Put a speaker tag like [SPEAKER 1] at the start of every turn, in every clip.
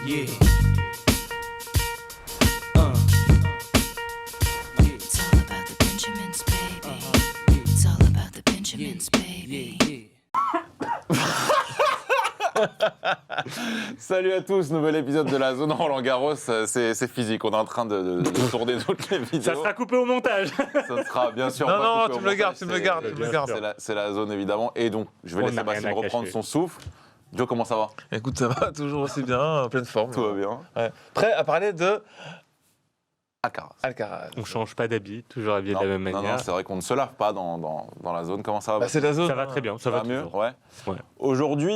[SPEAKER 1] Yeah.
[SPEAKER 2] It's all about the Benjamins, baby. It's all about the Benjamins, baby.
[SPEAKER 3] Salut à tous, nouvel épisode de la zone Roland Garros. C'est physique, on est en train de tourner toutes les vidéos.
[SPEAKER 4] Ça sera coupé au montage.
[SPEAKER 3] Ça sera bien sûr.
[SPEAKER 5] Non,
[SPEAKER 3] pas
[SPEAKER 5] non,
[SPEAKER 3] coupé
[SPEAKER 5] tu
[SPEAKER 3] au
[SPEAKER 5] me le gardes,
[SPEAKER 3] montage,
[SPEAKER 5] tu me le gardes, tu me le gardes.
[SPEAKER 3] C'est la zone évidemment. Et donc, je vais
[SPEAKER 4] On
[SPEAKER 3] laisser
[SPEAKER 4] n'a rien
[SPEAKER 3] Maxime
[SPEAKER 4] à
[SPEAKER 3] reprendre
[SPEAKER 4] cacher.
[SPEAKER 3] son souffle. Joe, comment ça va?
[SPEAKER 5] Écoute, ça va toujours aussi bien, en pleine forme.
[SPEAKER 3] Tout va bien.
[SPEAKER 5] Ouais. Prêt à parler de
[SPEAKER 3] Alcaraz.
[SPEAKER 5] Alcaraz.
[SPEAKER 4] On change pas d'habit, toujours habillé de la même
[SPEAKER 3] Non,
[SPEAKER 4] manière.
[SPEAKER 3] c'est vrai qu'on ne se lave pas dans la zone. Comment ça va?
[SPEAKER 5] Bah, c'est la zone.
[SPEAKER 4] Ça va très bien, ça va
[SPEAKER 3] mieux,
[SPEAKER 4] toujours.
[SPEAKER 3] ouais.
[SPEAKER 4] Ouais.
[SPEAKER 3] Aujourd'hui,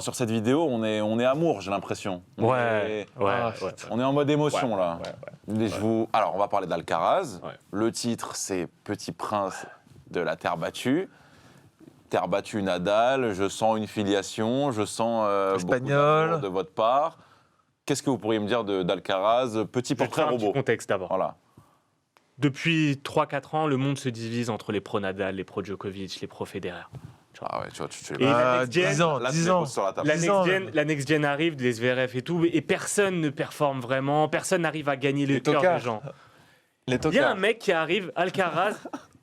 [SPEAKER 3] sur cette vidéo, on est amour, j'ai l'impression.
[SPEAKER 4] Ouais.
[SPEAKER 3] On est en mode émotion là.
[SPEAKER 4] Ouais.
[SPEAKER 3] Alors, on va parler d'Alcaraz.
[SPEAKER 4] Ouais.
[SPEAKER 3] Le titre, c'est Petit Prince de la Terre battue. Terre battue Nadal, je sens une filiation, je sens beaucoup
[SPEAKER 5] Espagnol.
[SPEAKER 3] d'amour de votre part. Qu'est-ce que vous pourriez me dire d'Alcaraz? Petit
[SPEAKER 4] Je vais te
[SPEAKER 3] portrait
[SPEAKER 4] faire un petit
[SPEAKER 3] robot.
[SPEAKER 4] contexte d'abord.
[SPEAKER 3] Voilà.
[SPEAKER 4] Depuis 3-4 ans, le monde se divise entre les pro Nadal, les pro Djokovic, les pro Federer.
[SPEAKER 3] Ah ouais, tu vois, tu
[SPEAKER 4] Et la next gen,
[SPEAKER 5] 10 ans,
[SPEAKER 3] là, tu
[SPEAKER 5] 10
[SPEAKER 3] les
[SPEAKER 5] ans.
[SPEAKER 3] poses sur la table.
[SPEAKER 4] La next gen arrive, les Zverev et tout, et personne ne performe vraiment, personne n'arrive à gagner le
[SPEAKER 5] Les
[SPEAKER 4] cœur
[SPEAKER 5] tocards.
[SPEAKER 4] des gens.
[SPEAKER 5] Les
[SPEAKER 4] Il y a un
[SPEAKER 5] tocards.
[SPEAKER 4] mec qui arrive, Alcaraz,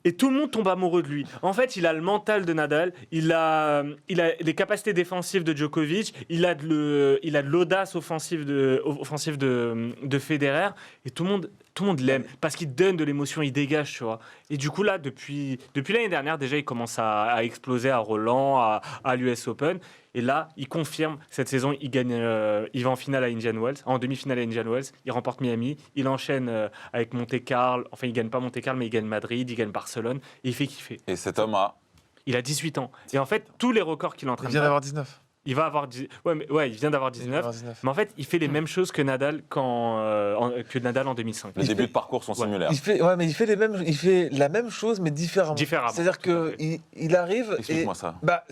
[SPEAKER 4] et tout le monde tombe amoureux de lui. En fait, il a le mental de Nadal, il a les capacités défensives de Djokovic, il a de l'audace offensive de Federer, et tout le monde l'aime parce qu'il donne de l'émotion, il dégage, tu vois. Et du coup là, depuis l'année dernière déjà, il commence à exploser à Roland, à l'US Open. Et là, il confirme cette saison, il gagne, il va en finale à Indian Wells, en demi-finale à Indian Wells, il remporte Miami, il enchaîne avec Monte-Carlo, enfin il gagne pas Monte-Carlo, mais il gagne Madrid, il gagne Barcelone, et il fait kiffer.
[SPEAKER 3] Et cet homme a.
[SPEAKER 4] Il a 18 ans. Et en fait, tous les records qu'il est en train
[SPEAKER 5] Il
[SPEAKER 4] de
[SPEAKER 5] vient
[SPEAKER 4] battre,
[SPEAKER 5] d'avoir 19.
[SPEAKER 4] il va avoir il vient d'avoir
[SPEAKER 5] Il vient
[SPEAKER 4] 19.
[SPEAKER 5] d'avoir 19.
[SPEAKER 4] Mais en fait, il fait les mêmes choses que Nadal que Nadal en 2005.
[SPEAKER 3] Les débuts de parcours sont
[SPEAKER 4] Ouais.
[SPEAKER 3] similaires.
[SPEAKER 5] Il fait la même chose, mais différemment.
[SPEAKER 4] Différemment,
[SPEAKER 5] C'est-à-dire
[SPEAKER 4] tout à
[SPEAKER 5] qu'il arrive et...
[SPEAKER 3] Explique-moi ça.
[SPEAKER 5] Bah,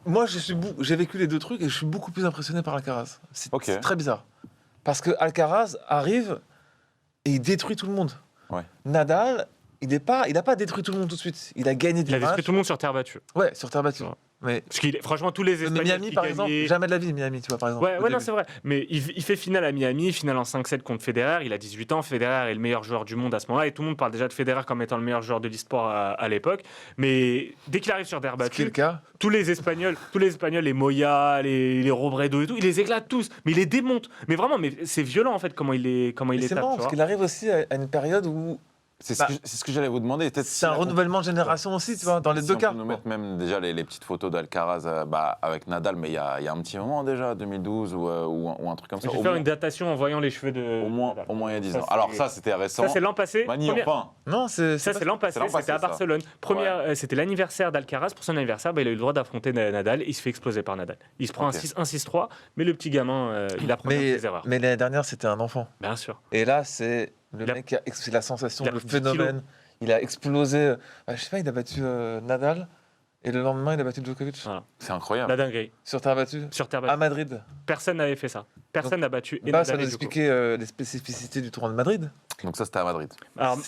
[SPEAKER 5] moi, j'ai vécu les deux trucs et je suis beaucoup plus impressionné par Alcaraz. C'est
[SPEAKER 3] Ok.
[SPEAKER 5] c'est très bizarre. Parce que Alcaraz arrive et il détruit tout le monde.
[SPEAKER 3] Ouais.
[SPEAKER 5] Nadal, il n'a pas détruit tout le monde tout de suite. Il a gagné
[SPEAKER 4] Il
[SPEAKER 5] des
[SPEAKER 4] a détruit
[SPEAKER 5] matchs.
[SPEAKER 4] tout le monde sur terre battue.
[SPEAKER 5] Ouais, sur terre battue.
[SPEAKER 4] Ouais.
[SPEAKER 5] Mais
[SPEAKER 4] Parce qu'il, franchement, tous les
[SPEAKER 5] mais
[SPEAKER 4] Espagnols
[SPEAKER 5] Miami,
[SPEAKER 4] qui
[SPEAKER 5] par exemple,
[SPEAKER 4] gagnaient-
[SPEAKER 5] jamais de la vie, Miami, tu vois, par exemple.
[SPEAKER 4] Ouais,
[SPEAKER 5] au
[SPEAKER 4] non,
[SPEAKER 5] début.
[SPEAKER 4] c'est vrai. Mais il fait finale à Miami, finale en 5-7 contre Federer. Il a 18 ans. Federer est le meilleur joueur du monde à ce moment-là. Et tout le monde parle déjà de Federer comme étant le meilleur joueur de l'e-sport à l'époque. Mais dès qu'il arrive sur terre
[SPEAKER 5] Ce qui est le
[SPEAKER 4] battue,
[SPEAKER 5] cas.
[SPEAKER 4] tous les Espagnols, les Moya, les Robredo et tout, il les éclate tous. Mais il les démonte. Mais vraiment, mais c'est violent en fait comment il
[SPEAKER 5] Mais
[SPEAKER 4] les
[SPEAKER 5] c'est
[SPEAKER 4] tape.
[SPEAKER 5] marrant
[SPEAKER 4] tu
[SPEAKER 5] parce
[SPEAKER 4] vois.
[SPEAKER 5] qu'il arrive aussi à une période où
[SPEAKER 3] C'est
[SPEAKER 5] Bah,
[SPEAKER 3] ce que j'allais vous demander. Peut-être
[SPEAKER 5] c'est un renouvellement de génération aussi, tu vois, dans les
[SPEAKER 3] si
[SPEAKER 5] deux
[SPEAKER 3] on
[SPEAKER 5] cas.
[SPEAKER 3] peut nous mettre même déjà les petites photos d'Alcaraz avec Nadal, mais il y a un petit moment déjà, 2012 ou un truc comme ça.
[SPEAKER 4] Je vais
[SPEAKER 3] Au
[SPEAKER 4] faire
[SPEAKER 3] moins-
[SPEAKER 4] une datation en voyant les cheveux de.
[SPEAKER 3] Au moins il y a 10 ans.
[SPEAKER 4] Ça,
[SPEAKER 3] Alors
[SPEAKER 4] c'est-
[SPEAKER 3] ça, c'était récent.
[SPEAKER 4] Ça, c'est l'an passé.
[SPEAKER 3] Mani,
[SPEAKER 4] Première-
[SPEAKER 3] enfin.
[SPEAKER 5] Non,
[SPEAKER 4] Ça, c'est l'an passé,
[SPEAKER 3] l'an passé,
[SPEAKER 4] c'était à
[SPEAKER 3] ça.
[SPEAKER 4] Barcelone. C'était l'anniversaire d'Alcaraz. Pour son anniversaire, il a eu le droit d'affronter Nadal. Il se fait exploser par Nadal. Il se prend
[SPEAKER 3] Ok.
[SPEAKER 4] un 6-3, mais le petit gamin, il apprend ses erreurs.
[SPEAKER 5] mais l'année dernière, c'était un enfant.
[SPEAKER 4] Bien sûr.
[SPEAKER 5] Et là, c'est le
[SPEAKER 4] Il a-
[SPEAKER 5] mec qui a c'est la sensation,
[SPEAKER 4] il a
[SPEAKER 5] le
[SPEAKER 4] 10
[SPEAKER 5] phénomène. Il a explosé. Je sais pas, il a battu Nadal et le lendemain, il a battu Djokovic
[SPEAKER 4] Voilà.
[SPEAKER 3] C'est incroyable.
[SPEAKER 4] La dinguerie.
[SPEAKER 5] sur terre battue
[SPEAKER 4] Sur terre
[SPEAKER 5] à
[SPEAKER 4] battue.
[SPEAKER 5] Madrid.
[SPEAKER 4] Personne n'avait fait ça. Personne n'a battu. Et
[SPEAKER 5] Bah, ça
[SPEAKER 4] Nadal
[SPEAKER 5] nous
[SPEAKER 4] et Djoko.
[SPEAKER 5] expliquait les spécificités du tournoi de Madrid.
[SPEAKER 3] Donc ça, c'était à Madrid.
[SPEAKER 4] Alors,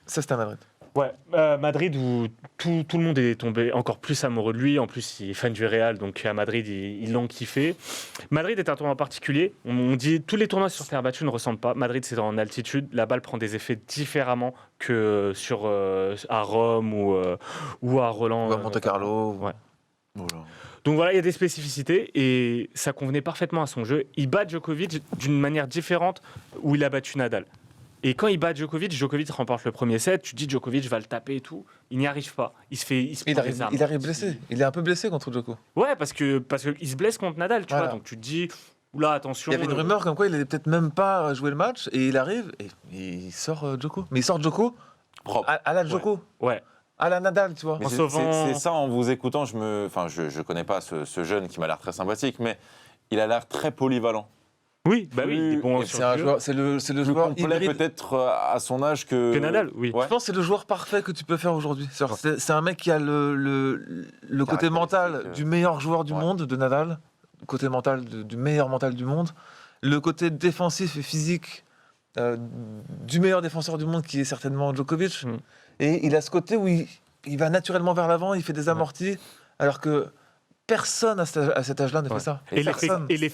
[SPEAKER 5] Ça, c'était à Madrid.
[SPEAKER 4] ouais, Madrid où tout le monde est tombé encore plus amoureux de lui. En plus, il est fan du Real, donc à Madrid, ils l'ont kiffé. Madrid est un tournoi particulier. On dit tous les tournois sur terre battue ne ressemblent pas. Madrid, c'est en altitude. La balle prend des effets différemment que à Rome ou à Roland.
[SPEAKER 5] Ou à Monte Carlo.
[SPEAKER 4] Ouais.
[SPEAKER 3] Voilà.
[SPEAKER 4] Donc voilà, il y a des spécificités et ça convenait parfaitement à son jeu. Il bat Djokovic d'une manière différente où il a battu Nadal. Et quand il bat Djokovic, Djokovic remporte le premier set. Tu dis Djokovic va le taper et tout. Il n'y arrive pas. Il se
[SPEAKER 5] Il
[SPEAKER 4] prend des
[SPEAKER 5] arrive,
[SPEAKER 4] armes.
[SPEAKER 5] il arrive blessé. Il est un peu blessé contre Djoko.
[SPEAKER 4] Ouais, parce que il se blesse contre Nadal, tu
[SPEAKER 5] Voilà.
[SPEAKER 4] vois. Donc tu te dis oula, attention.
[SPEAKER 5] Il y avait une rumeur comme quoi il allait peut-être même pas jouer le match et il arrive et il sort Djoko. Mais il sort Djoko
[SPEAKER 3] Propre.
[SPEAKER 5] à la Djoko,
[SPEAKER 4] Ouais.
[SPEAKER 5] à la Nadal, tu vois.
[SPEAKER 3] Mais
[SPEAKER 4] En
[SPEAKER 3] c'est-
[SPEAKER 4] sauvant-
[SPEAKER 3] c'est ça, en vous écoutant, je connais pas ce jeune qui m'a l'air très sympathique, mais il a l'air très polyvalent.
[SPEAKER 4] Oui, bah oui, il est bon
[SPEAKER 3] Plus-
[SPEAKER 4] sur
[SPEAKER 5] C'est un
[SPEAKER 4] le jeu.
[SPEAKER 5] joueur, c'est le
[SPEAKER 3] Plus
[SPEAKER 5] joueur
[SPEAKER 3] complet
[SPEAKER 5] hybride.
[SPEAKER 3] peut-être à son âge que...
[SPEAKER 4] Que Nadal, oui.
[SPEAKER 3] Ouais.
[SPEAKER 5] Je pense que c'est le joueur parfait que tu peux faire aujourd'hui. C'est un mec qui a le côté mental
[SPEAKER 3] Caractéristique,
[SPEAKER 5] du meilleur joueur du
[SPEAKER 3] ouais.
[SPEAKER 5] monde, de Nadal, le côté mental du meilleur mental du monde, le côté défensif et physique du meilleur défenseur du monde qui est certainement Djokovic. Et il a ce côté où il va naturellement vers l'avant, il fait des amortis, alors que Personne à cet âge-là ne
[SPEAKER 4] Ouais.
[SPEAKER 5] fait ça.
[SPEAKER 4] Et
[SPEAKER 5] Personne.
[SPEAKER 4] les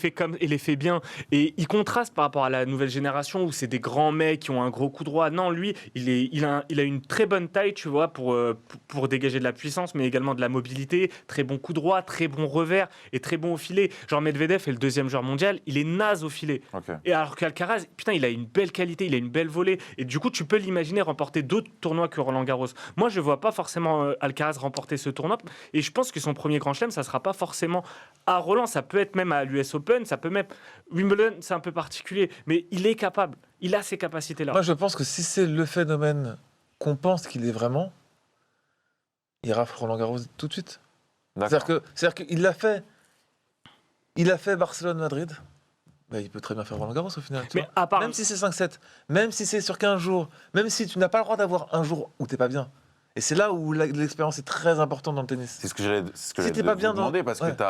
[SPEAKER 4] fait bien. Et il contraste par rapport à la nouvelle génération où c'est des grands mecs qui ont un gros coup droit. Non, lui, il a une très bonne taille, tu vois, pour dégager de la puissance, mais également de la mobilité. Très bon coup droit, très bon revers et très bon au filet. Genre Medvedev est le 2e joueur mondial, il est naze au filet.
[SPEAKER 3] Ok.
[SPEAKER 4] Et alors qu'Alcaraz, putain, il a une belle qualité, il a une belle volée. Et du coup, tu peux l'imaginer remporter d'autres tournois que Roland Garros. Moi, je vois pas forcément Alcaraz remporter ce tournoi. Et je pense que son premier grand chelem, ça sera pas forcément à Roland. Ça peut être même à l'US Open, ça peut même... Wimbledon, c'est un peu particulier. Mais il est capable. Il a ces capacités-là.
[SPEAKER 5] Moi, je pense que si c'est le phénomène qu'on pense qu'il est vraiment, il rafle Roland Garros tout de suite.
[SPEAKER 3] D'accord.
[SPEAKER 5] C'est-à-dire qu'il l'a fait. Il a fait Barcelone-Madrid. Bah, il peut très bien faire Roland Garros au final. Tu
[SPEAKER 4] Mais
[SPEAKER 5] vois.
[SPEAKER 4] à part...
[SPEAKER 5] Même si c'est 5-7, même si c'est sur 15 jours, même si tu n'as pas le droit d'avoir un jour où t'es pas bien. Et c'est là où l'expérience est très importante dans le tennis.
[SPEAKER 3] C'est ce que j'allais
[SPEAKER 5] Si t'es pas bien dans-
[SPEAKER 3] demander, parce
[SPEAKER 5] ouais.
[SPEAKER 3] que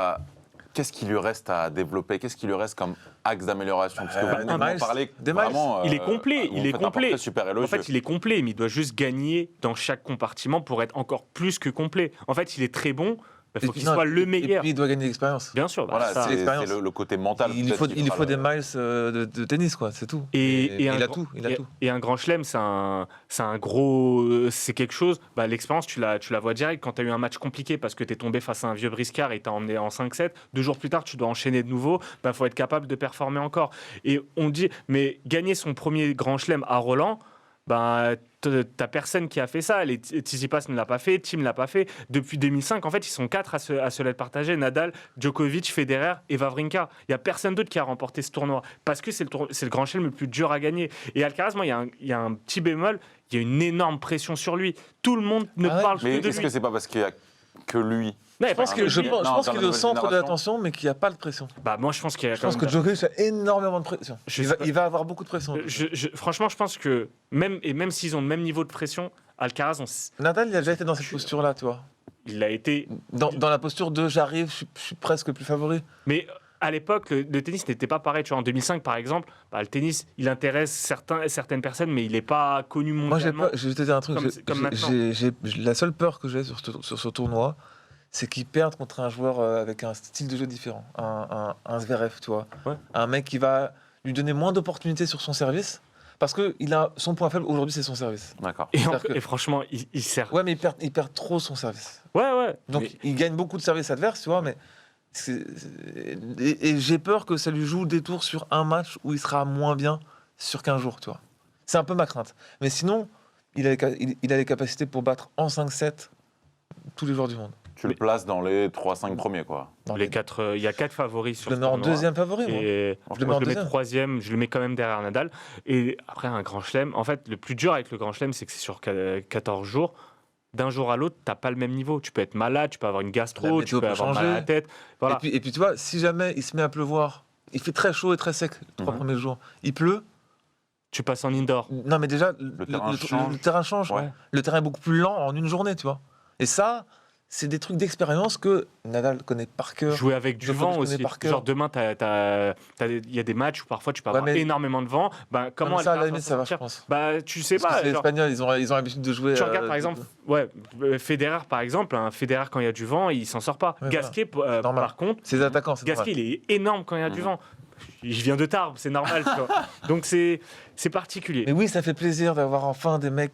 [SPEAKER 3] qu'est-ce qu'il lui reste à développer? Qu'est-ce qu'il lui reste comme axe d'amélioration? Parce que vous venez de
[SPEAKER 5] Miles,
[SPEAKER 3] m'en parler
[SPEAKER 5] des miles.
[SPEAKER 3] vraiment...
[SPEAKER 4] Il est complet,
[SPEAKER 3] vous
[SPEAKER 4] il
[SPEAKER 3] me
[SPEAKER 4] est
[SPEAKER 3] faites un
[SPEAKER 4] complet.
[SPEAKER 3] portrait super
[SPEAKER 4] En
[SPEAKER 3] élogieux.
[SPEAKER 4] fait, il est complet, mais il doit juste gagner dans chaque compartiment pour être encore plus que complet. En fait, il est très bon, il faut qu'il
[SPEAKER 5] Non,
[SPEAKER 4] soit le
[SPEAKER 5] Et
[SPEAKER 4] meilleur.
[SPEAKER 5] puis il doit gagner l'expérience.
[SPEAKER 4] Bien sûr, bah,
[SPEAKER 3] Voilà,
[SPEAKER 4] ça.
[SPEAKER 3] c'est
[SPEAKER 5] l'expérience.
[SPEAKER 3] le côté mental.
[SPEAKER 5] Il
[SPEAKER 3] peut-être,
[SPEAKER 5] faut,
[SPEAKER 3] qui
[SPEAKER 5] il
[SPEAKER 3] fera
[SPEAKER 5] faut des
[SPEAKER 3] le-
[SPEAKER 5] miles de tennis, quoi, c'est tout.
[SPEAKER 4] Et un
[SPEAKER 5] il a
[SPEAKER 4] grand-
[SPEAKER 5] tout, il a tout.
[SPEAKER 4] Et un grand chelem, c'est un gros. C'est quelque chose. Bah, l'expérience, tu la vois direct quand tu as eu un match compliqué parce que tu es tombé face à un vieux briscard et t'as emmené en 5-7. 2 jours plus tard, tu dois enchaîner de nouveau. Il faut être capable de performer encore. Et on dit, mais gagner son premier grand chelem à Roland. T'as personne qui a fait ça. Tsitsipas ne l'a pas fait, Thiem ne l'a pas fait. Depuis 2005, en fait, ils sont 4 à se l'être partagé. Nadal, Djokovic, Federer et Wawrinka. Il n'y a personne d'autre qui a remporté ce tournoi. Parce que c'est le grand chelem le plus dur à gagner. Et Alcaraz, moi, il y a un petit bémol. Il y a une énorme pression sur lui. Tout le monde ne
[SPEAKER 5] Ah ouais,
[SPEAKER 4] parle
[SPEAKER 3] Mais
[SPEAKER 4] que de
[SPEAKER 3] est-ce
[SPEAKER 4] lui.
[SPEAKER 3] que c'est pas parce qu'il y a que lui?
[SPEAKER 4] Non,
[SPEAKER 5] Je pense
[SPEAKER 3] Non,
[SPEAKER 5] qu'il
[SPEAKER 3] dans
[SPEAKER 5] est
[SPEAKER 3] la
[SPEAKER 5] au
[SPEAKER 3] nouvelle
[SPEAKER 5] centre de
[SPEAKER 3] génération.
[SPEAKER 5] l'attention, mais qu'il n'y a pas de pression.
[SPEAKER 4] moi, je pense qu'il y a
[SPEAKER 5] Je
[SPEAKER 4] quand
[SPEAKER 5] pense
[SPEAKER 4] même...
[SPEAKER 5] que Djokovic a énormément de pression.
[SPEAKER 4] Je
[SPEAKER 5] Il
[SPEAKER 4] sais pas.
[SPEAKER 5] va avoir beaucoup de pression.
[SPEAKER 4] Franchement, je pense que même s'ils ont le même niveau de pression, Alcaraz,
[SPEAKER 5] Nadal, il a déjà été dans cette posture-là, tu vois.
[SPEAKER 4] il a été...
[SPEAKER 5] Dans la posture de j'arrive, je suis presque plus favori.
[SPEAKER 4] Mais à l'époque, le tennis n'était pas pareil. Tu vois, en 2005, par exemple, le tennis, il intéresse certaines personnes, mais il n'est pas connu
[SPEAKER 5] Moi,
[SPEAKER 4] mondialement.
[SPEAKER 5] je vais te dire un truc.
[SPEAKER 4] Comme maintenant.
[SPEAKER 5] La seule peur que j'ai sur ce tournoi, c'est qu'ils perdent contre un joueur avec un style de jeu différent. Un Zverev, tu vois.
[SPEAKER 4] Ouais.
[SPEAKER 5] Un mec qui va lui donner moins d'opportunités sur son service. Parce que son point faible aujourd'hui, c'est son service.
[SPEAKER 3] D'accord.
[SPEAKER 5] C'est-à-dire que-
[SPEAKER 4] Et franchement, il sert.
[SPEAKER 5] Ouais, mais il perd trop son service.
[SPEAKER 4] Ouais.
[SPEAKER 5] Donc
[SPEAKER 4] Mais-
[SPEAKER 5] il gagne beaucoup de services adverses, tu vois, mais et j'ai peur que ça lui joue des tours sur un match où il sera moins bien sur 15 jours, tu vois. C'est un peu ma crainte. Mais sinon, il a les capacités pour battre en 5-7 tous les joueurs du monde.
[SPEAKER 3] Tu le places dans les 3-5 premiers, quoi.
[SPEAKER 5] Non,
[SPEAKER 4] il y a 4 favoris sur
[SPEAKER 5] je le
[SPEAKER 4] ce
[SPEAKER 5] mets en
[SPEAKER 4] tournoi.
[SPEAKER 5] deuxième favori, moi.
[SPEAKER 4] Et
[SPEAKER 5] Je le mets
[SPEAKER 4] moi,
[SPEAKER 5] en
[SPEAKER 4] je le mets
[SPEAKER 5] deuxième.
[SPEAKER 4] troisième, je le mets quand même derrière Nadal. Et après, un grand chelem, en fait, le plus dur avec le grand chelem, c'est que c'est sur 14 jours. D'un jour à l'autre, t'as pas le même niveau. Tu peux être malade, tu peux avoir une
[SPEAKER 5] La
[SPEAKER 4] gastro,
[SPEAKER 5] météo
[SPEAKER 4] tu peux
[SPEAKER 5] peut
[SPEAKER 4] avoir mal à
[SPEAKER 5] changer.
[SPEAKER 4] la tête. Voilà.
[SPEAKER 5] Et puis tu vois, si jamais il se met à pleuvoir, il fait très chaud et très sec les 3
[SPEAKER 3] Mhm.
[SPEAKER 5] premiers jours, il pleut.
[SPEAKER 4] Tu passes en indoor.
[SPEAKER 5] Non, mais déjà,
[SPEAKER 3] terrain change.
[SPEAKER 5] le terrain change.
[SPEAKER 3] Ouais.
[SPEAKER 5] Le terrain est beaucoup plus lent en une journée, tu vois. Et ça, c'est des trucs d'expérience que Nadal connaît par cœur.
[SPEAKER 4] Jouer avec du
[SPEAKER 5] Djokovic
[SPEAKER 4] vent
[SPEAKER 5] connaît
[SPEAKER 4] aussi.
[SPEAKER 5] par cœur.
[SPEAKER 4] Genre demain, il y a des matchs où parfois tu peux
[SPEAKER 5] Ouais,
[SPEAKER 4] avoir
[SPEAKER 5] mais-
[SPEAKER 4] énormément de vent. Comment
[SPEAKER 5] ça, à la
[SPEAKER 4] Alcaraz
[SPEAKER 5] limite,
[SPEAKER 4] s'en
[SPEAKER 5] ça va, je
[SPEAKER 4] sortir
[SPEAKER 5] pense.
[SPEAKER 4] Tu sais
[SPEAKER 5] Parce que
[SPEAKER 4] pas.
[SPEAKER 5] c'est les
[SPEAKER 4] genre,
[SPEAKER 5] Espagnols, ils ont l'habitude de jouer.
[SPEAKER 4] tu regardes par exemple, Federer par exemple, Federer quand il y a du vent, il s'en sort pas.
[SPEAKER 5] Ouais,
[SPEAKER 4] Gasquet,
[SPEAKER 5] normal.
[SPEAKER 4] par contre,
[SPEAKER 5] C'est des attaquants, c'est
[SPEAKER 4] Gasquet,
[SPEAKER 5] normal.
[SPEAKER 4] il est énorme quand il y a du vent. Je viens de Tarbes, c'est normal. tu vois. Donc c'est particulier.
[SPEAKER 5] Mais oui, ça fait plaisir d'avoir enfin des mecs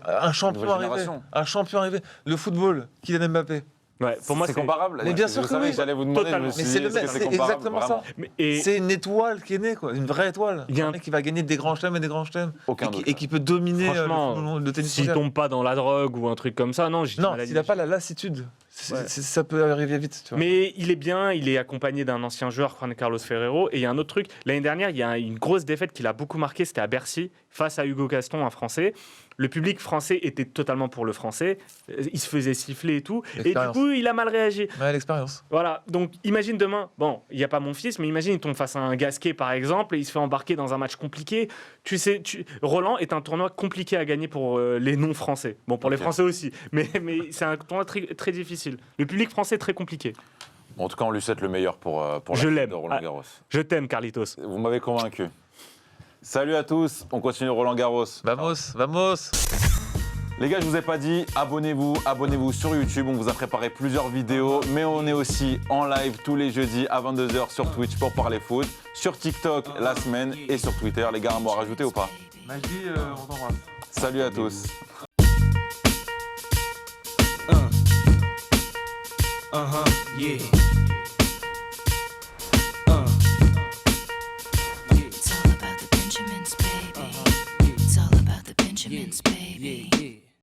[SPEAKER 5] un champion
[SPEAKER 3] Nouvelle
[SPEAKER 5] arrivé.
[SPEAKER 3] génération.
[SPEAKER 5] Un champion arrivé. Le football, Kylian Mbappé.
[SPEAKER 4] Ouais, pour moi,
[SPEAKER 3] c'est comparable.
[SPEAKER 5] Mais bien
[SPEAKER 3] Je
[SPEAKER 5] sûr que
[SPEAKER 3] savais
[SPEAKER 5] oui.
[SPEAKER 3] que j'allais vous demander.
[SPEAKER 4] Totalement.
[SPEAKER 3] Je me suis
[SPEAKER 5] Mais
[SPEAKER 3] dit,
[SPEAKER 5] c'est le
[SPEAKER 3] est-ce que
[SPEAKER 5] mec, c'est
[SPEAKER 3] comparable,
[SPEAKER 5] exactement ça.
[SPEAKER 3] vraiment
[SPEAKER 4] Et
[SPEAKER 5] C'est une étoile qui est née, quoi. Une vraie étoile.
[SPEAKER 4] Il y a
[SPEAKER 5] Un
[SPEAKER 4] un-
[SPEAKER 5] mec qui va gagner des grands chelems et des grands chelems.
[SPEAKER 3] Aucun
[SPEAKER 5] Et
[SPEAKER 3] doute.
[SPEAKER 5] qui peut dominer
[SPEAKER 4] Franchement,
[SPEAKER 5] le tennis
[SPEAKER 4] s'il
[SPEAKER 5] mondial.
[SPEAKER 4] tombe pas dans la drogue ou un truc comme ça, non, j'ai du
[SPEAKER 5] Non,
[SPEAKER 4] mal à
[SPEAKER 5] s'il n'a
[SPEAKER 4] l'imaginer.
[SPEAKER 5] pas la lassitude,
[SPEAKER 4] Ouais.
[SPEAKER 5] ça peut arriver vite. Tu vois.
[SPEAKER 4] Mais il est bien, il est accompagné d'un ancien joueur, Juan Carlos Ferrero. Et il y a un autre truc, l'année dernière, il y a une grosse défaite qui l'a beaucoup marqué, c'était à Bercy, face à Hugo Gaston, un Français. Le public français était totalement pour le français, il se faisait siffler et tout. Et du
[SPEAKER 5] L'expérience.
[SPEAKER 4] coup, il a mal réagi.
[SPEAKER 5] Ouais, l'expérience.
[SPEAKER 4] Voilà, donc imagine demain, bon, il n'y a pas mon fils, mais imagine il tombe face à un Gasquet par exemple, et il se fait embarquer dans un match compliqué. Tu sais, Roland est un tournoi compliqué à gagner pour les non-français. Bon, pour les
[SPEAKER 3] Ok.
[SPEAKER 4] Français aussi, mais c'est un tournoi très, très difficile. Le public français est très compliqué.
[SPEAKER 3] Bon, en tout cas, on lui souhaite le meilleur pour la
[SPEAKER 4] Je
[SPEAKER 3] suite
[SPEAKER 4] l'aime.
[SPEAKER 3] de Roland
[SPEAKER 4] Ah.
[SPEAKER 3] Garros.
[SPEAKER 4] Je t'aime, Carlitos.
[SPEAKER 3] Vous m'avez convaincu. Salut à tous, on continue Roland Garros.
[SPEAKER 5] Vamos, vamos.
[SPEAKER 3] Les gars, je vous ai pas dit, abonnez-vous sur YouTube. On vous a préparé plusieurs vidéos, mais on est aussi en live tous les jeudis à 22h sur Twitch pour parler foot, sur TikTok la semaine et sur Twitter. Les gars, un mot à rajouter ou pas?
[SPEAKER 5] Majdi, on t'embrasse.
[SPEAKER 3] Salut à tous.
[SPEAKER 1] Yeah.